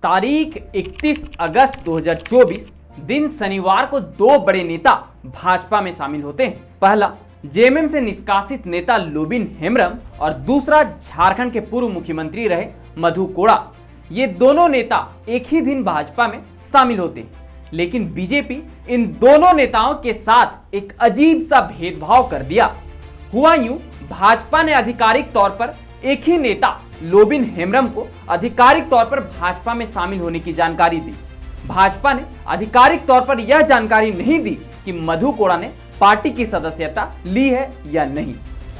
तारीख 31 अगस्त 2024 दिन शनिवार को दो बड़े नेता भाजपा में शामिल होते हैं। पहला जेएमएम से निष्कासित नेता लोबिन हेम्ब्रम और दूसरा झारखंड के पूर्व मुख्यमंत्री रहे मधु कोड़ा। ये दोनों नेता एक ही दिन भाजपा में शामिल होते हैं, लेकिन बीजेपी इन दोनों नेताओं के साथ एक अजीब सा भेदभाव कर दिया। हुआ यूं, भाजपा ने आधिकारिक तौर पर एक ही नेता लोबिन हेम्ब्रम को आधिकारिक तौर पर भाजपा में शामिल होने की जानकारी दी। भाजपा ने आधिकारिक तौर पर यह जानकारी नहीं दी कि मधु कोड़ा ने पार्टी की सदस्यता ली है या नहीं।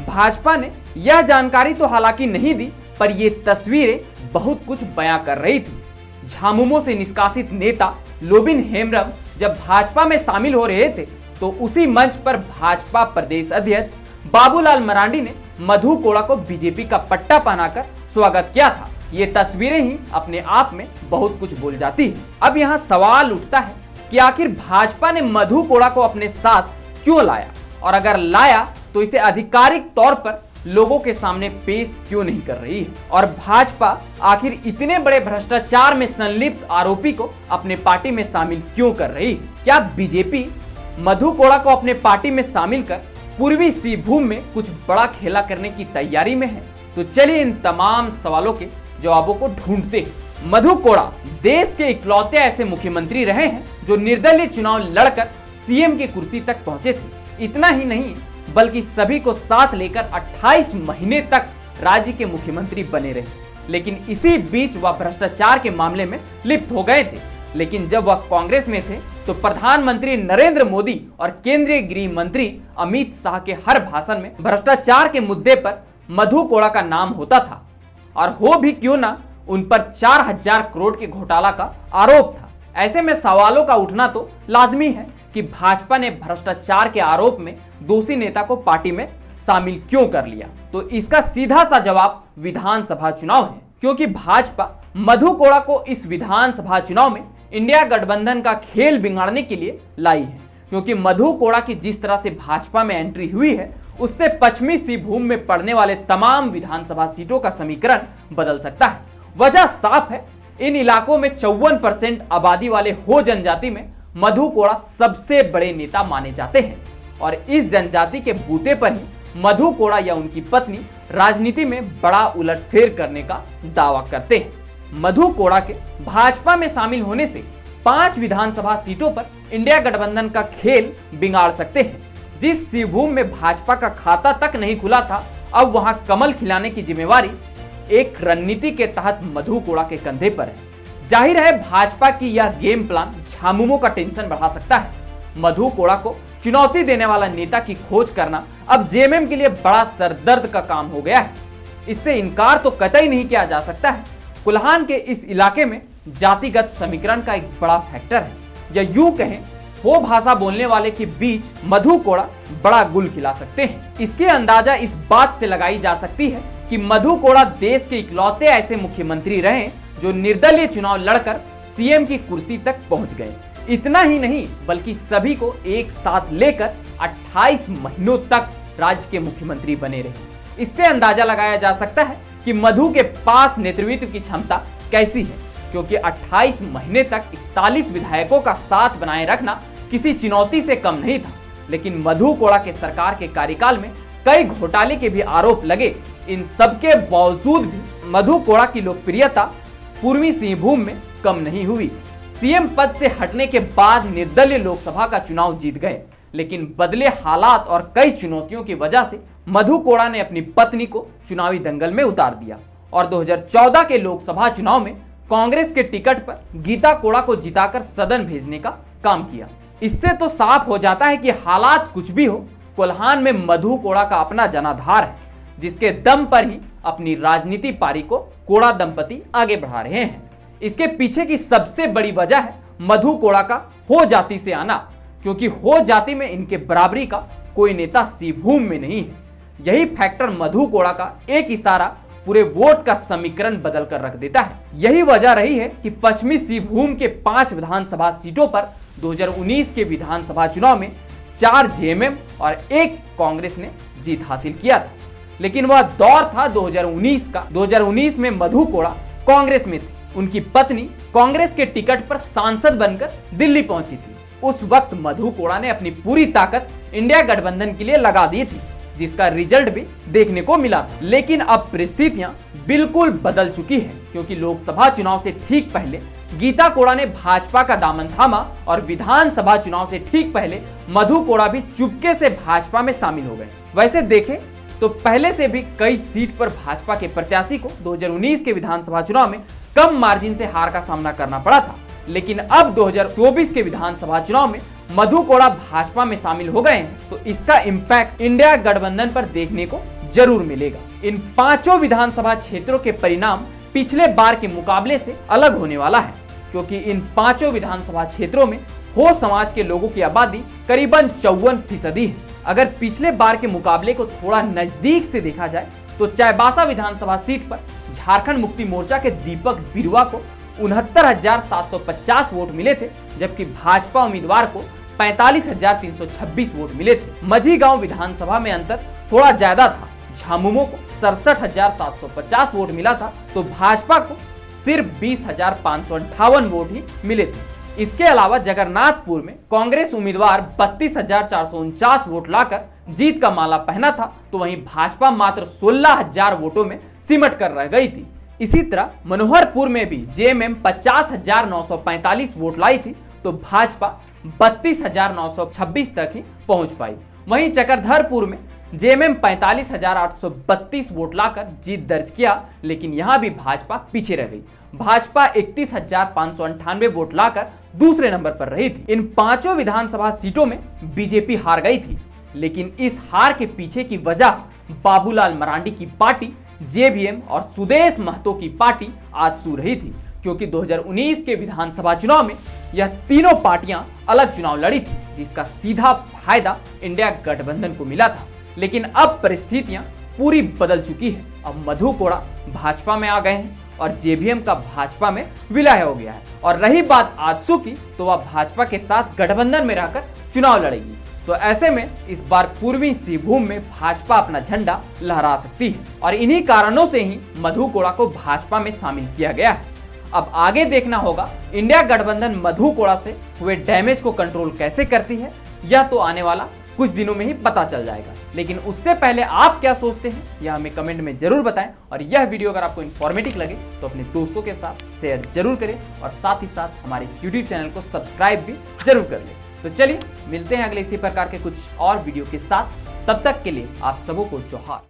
भाजपा ने यह जानकारी तो हालांकि नहीं दी, पर ये तस्वीरें बहुत कुछ बयां कर रही थी। झामुमो से निष्कासित नेता लोबिन हेम्ब्रम जब भाजपा में शामिल हो रहे थे तो उसी मंच पर भाजपा प्रदेश अध्यक्ष बाबूलाल मरांडी ने मधु कोड़ा को बीजेपी का पट्टा पहनाकर स्वागत किया था। ये तस्वीरें ही अपने आप में बहुत कुछ बोल जाती है। अब यहाँ सवाल उठता है कि आखिर भाजपा ने मधु कोड़ा को अपने साथ क्यों लाया, और अगर लाया तो इसे आधिकारिक तौर पर लोगों के सामने पेश क्यों नहीं कर रही है, और भाजपा आखिर इतने बड़े भ्रष्टाचार में संलिप्त आरोपी को अपने पार्टी में शामिल क्यों कर रही है। क्या बीजेपी मधु कोड़ा को अपने पार्टी में शामिल कर पूर्वी सिंहभूम में कुछ बड़ा खेला करने की तैयारी में है? तो चलिए इन तमाम सवालों के जवाबों को ढूंढते हैं। मधु कोड़ा देश के इकलौते ऐसे मुख्यमंत्री रहे हैं जो निर्दलीय चुनाव लड़कर सीएम की कुर्सी तक पहुंचे थे। इतना ही नहीं बल्कि सभी को साथ लेकर 28 महीने तक राज्य के मुख्यमंत्री बने रहे, लेकिन इसी बीच वह भ्रष्टाचार के मामले में लिप्त हो गए थे। लेकिन जब वह कांग्रेस में थे तो प्रधानमंत्री नरेंद्र मोदी और केंद्रीय गृह मंत्री अमित शाह के हर भाषण में भ्रष्टाचार के मुद्दे पर मधु कोड़ा का नाम होता था, और हो भी क्यों ना, उन पर 4000 करोड़ के घोटाला का आरोप था। ऐसे में सवालों का उठना तो लाजमी है कि भाजपा ने भ्रष्टाचार के आरोप में दोषी नेता को पार्टी में शामिल क्यों कर लिया। तो इसका सीधा सा जवाब विधानसभा चुनाव है, क्योंकि भाजपा मधु कोड़ा को इस विधानसभा चुनाव में इंडिया गठबंधन का खेल बिगाड़ने के लिए लाई है। क्योंकि मधु कोड़ा की जिस तरह से भाजपा में एंट्री हुई है, उससे पश्चिमी सिंहभूम में पड़ने वाले तमाम विधानसभा सीटों का समीकरण बदल सकता है। वजह साफ है, इन इलाकों में 54% आबादी वाले हो जनजाति में मधु कोड़ा सबसे बड़े नेता माने जाते हैं, और इस जनजाति के बूते पर ही मधु कोड़ा या उनकी पत्नी राजनीति में बड़ा उलटफेर करने का दावा करते हैं। मधु कोड़ा के भाजपा में शामिल होने से 5 विधानसभा सीटों पर इंडिया गठबंधन का खेल बिगाड़ सकते हैं। जिस सिंहभूम में भाजपा का खाता तक नहीं खुला था, अब वहां कमल खिलाने की जिम्मेवारी एक रणनीति के तहत मधु कोड़ा के कंधे पर है। जाहिर है भाजपा की यह गेम प्लान झामुमो का टेंशन बढ़ा सकता है। मधु कोड़ा को चुनौती देने वाला नेता की खोज करना अब जेएमएम के लिए बड़ा सरदर्द का काम हो गया है। इससे इनकार तो कतई नहीं किया जा सकता है। कुल्हान के इस इलाके में जातिगत समीकरण का एक बड़ा फैक्टर है, या यूं कहें हो भाषा बोलने वाले के बीच मधु कोड़ा बड़ा गुल खिला सकते हैं। इसके अंदाजा इस बात से लगाई जा सकती है कि मधु कोड़ा देश के इकलौते ऐसे मुख्यमंत्री रहे जो निर्दलीय चुनाव लड़कर सीएम की कुर्सी तक पहुंच गए। इतना ही नहीं बल्कि सभी को एक साथ लेकर 28 महीनों तक राज्य के मुख्यमंत्री बने रहे। इससे अंदाजा लगाया जा सकता है कि मधु के पास नेतृत्व की क्षमता कैसी है, क्योंकि 28 महीने तक 41 विधायकों का साथ बनाए रखना किसी चुनौती से कम नहीं था। लेकिन मधु कोड़ा के सरकार के कार्यकाल में कई घोटाले के भी आरोप लगे। इन सबके बावजूद भी मधु कोड़ा की लोकप्रियता पूर्वी सिंहभूम में कम नहीं हुई। सीएम पद से हटने के बाद निर्दलीय लोकसभा का चुनाव जीत गए, लेकिन बदले हालात और कई चुनौतियों की वजह से मधु कोड़ा ने अपनी पत्नी को चुनावी दंगल में उतार दिया और 2014 के लोकसभा चुनाव में कांग्रेस के टिकट पर गीता कोड़ा को जिताकर सदन भेजने का काम किया। इससे तो साफ हो जाता है कि हालात कुछ भी हो, कोल्हान में मधु कोड़ा का अपना जनाधार है, जिसके दम पर ही अपनी राजनीति पारी को कोड़ा दंपति आगे बढ़ा रहे हैं। इसके पीछे की सबसे बड़ी वजह है मधु कोड़ा का हो जाति से आना, क्योंकि हो जाति में इनके बराबरी का कोई नेता सिंहभूम में नहीं है। यही फैक्टर मधु कोड़ा का एक इशारा पूरे वोट का समीकरण बदल कर रख देता है। यही वजह रही है कि पश्चिमी सिंहभूम के 5 विधानसभा सीटों पर 2019 के विधानसभा चुनाव में 4 जेएमएम और 1 कांग्रेस ने जीत हासिल किया था। लेकिन वह दौर था 2019 का। 2019 में मधु कोड़ा कांग्रेस में थे उनकी पत्नी कांग्रेस के टिकट पर सांसद बनकर दिल्ली पहुंची थी। उस वक्त मधु कोड़ा ने अपनी पूरी ताकत इंडिया गठबंधन के लिए लगा दी थी, जिसका रिजल्ट भी देखने को मिला था। लेकिन अब परिस्थितियां बिल्कुल बदल चुकी है, क्योंकि लोकसभा चुनाव से ठीक पहले गीता कोड़ा ने भाजपा का दामन थामा और विधानसभा चुनाव से ठीक पहले मधु कोड़ा भी चुपके से भाजपा में शामिल हो गए। वैसे देखें तो पहले से भी कई सीट पर भाजपा के प्रत्याशी को 2019 के विधानसभा चुनाव में कम मार्जिन से हार का सामना करना पड़ा था, लेकिन अब 2024 के विधानसभा चुनाव में मधु कोड़ा भाजपा में शामिल हो गए हैं, तो इसका इम्पैक्ट इंडिया गठबंधन पर देखने को जरूर मिलेगा। इन 5 विधानसभा क्षेत्रों के परिणाम पिछले बार के मुकाबले से अलग होने वाला है, क्योंकि इन 5 विधानसभा क्षेत्रों में हो समाज के लोगों की आबादी करीबन 54% है। अगर पिछले बार के मुकाबले को थोड़ा नजदीक से देखा जाए तो चाईबासा विधानसभा सीट पर झारखंड मुक्ति मोर्चा के दीपक बिरुआ को 69,750 वोट मिले थे, जबकि भाजपा उम्मीदवार को 45,326 वोट मिले थे। मझीगांव विधानसभा में अंतर थोड़ा ज्यादा था, झामुमो को 67,750 वोट मिला था, तो भाजपा को सिर्फ 20,558 वोट ही मिले थे। इसके अलावा जगन्नाथपुर में कांग्रेस उम्मीदवार 32,449 वोट लाकर जीत का माला पहना था, तो वहीं भाजपा मात्र 16,000 वोटों में सिमट कर रह गई थी। इसी तरह मनोहरपुर में भी जेएमएम 50,945 वोट लाई थी, तो भाजपा 32,926 तक ही पहुंच पाई। वहीं चक्रधरपुर में जेएमएम 45,832 वोट लाकर जीत दर्ज किया, लेकिन यहां भी भाजपा पीछे रह गई। भाजपा 31,598 वोट लाकर दूसरे नंबर पर रही थी। इन 5 विधानसभा सीटों में बीजेपी हार गई थी, लेकिन इस हार के पीछे की वजह बाबूलाल मरांडी की पार्टी जेवीएम और सुदेश महतो की पार्टी आजसू रही थी, क्योंकि 2019 के विधानसभा चुनाव में यह तीनों पार्टियां अलग चुनाव लड़ी थी, जिसका सीधा फायदा इंडिया गठबंधन को मिला था। लेकिन अब परिस्थितियां पूरी बदल चुकी है। अब मधु कोड़ा भाजपा में आ गए हैं और जेवीएम का भाजपा में विलय हो गया है। और रही बात आजसू की, तो वह भाजपा के साथ गठबंधन में रहकर चुनाव लड़ेगी। तो ऐसे में इस बार पूर्वी सिंहभूम में भाजपा अपना झंडा लहरा सकती है, और इन्हीं कारणों से ही मधु कोड़ा को भाजपा में शामिल किया गया है। अब आगे देखना होगा इंडिया गठबंधन मधु कोड़ा से हुए डैमेज को कंट्रोल कैसे करती है, यह तो आने वाला कुछ दिनों में ही पता चल जाएगा। लेकिन उससे पहले आप क्या सोचते हैं यह हमें कमेंट में जरूर बताएं, और यह वीडियो अगर आपको इन्फॉर्मेटिव लगे तो अपने दोस्तों के साथ शेयर जरूर करें, और साथ ही साथ हमारे इस यूट्यूब चैनल को सब्सक्राइब भी जरूर कर लें। तो चलिए मिलते हैं अगले इसी प्रकार के कुछ और वीडियो के साथ। तब तक के लिए आप सबों को जोहार।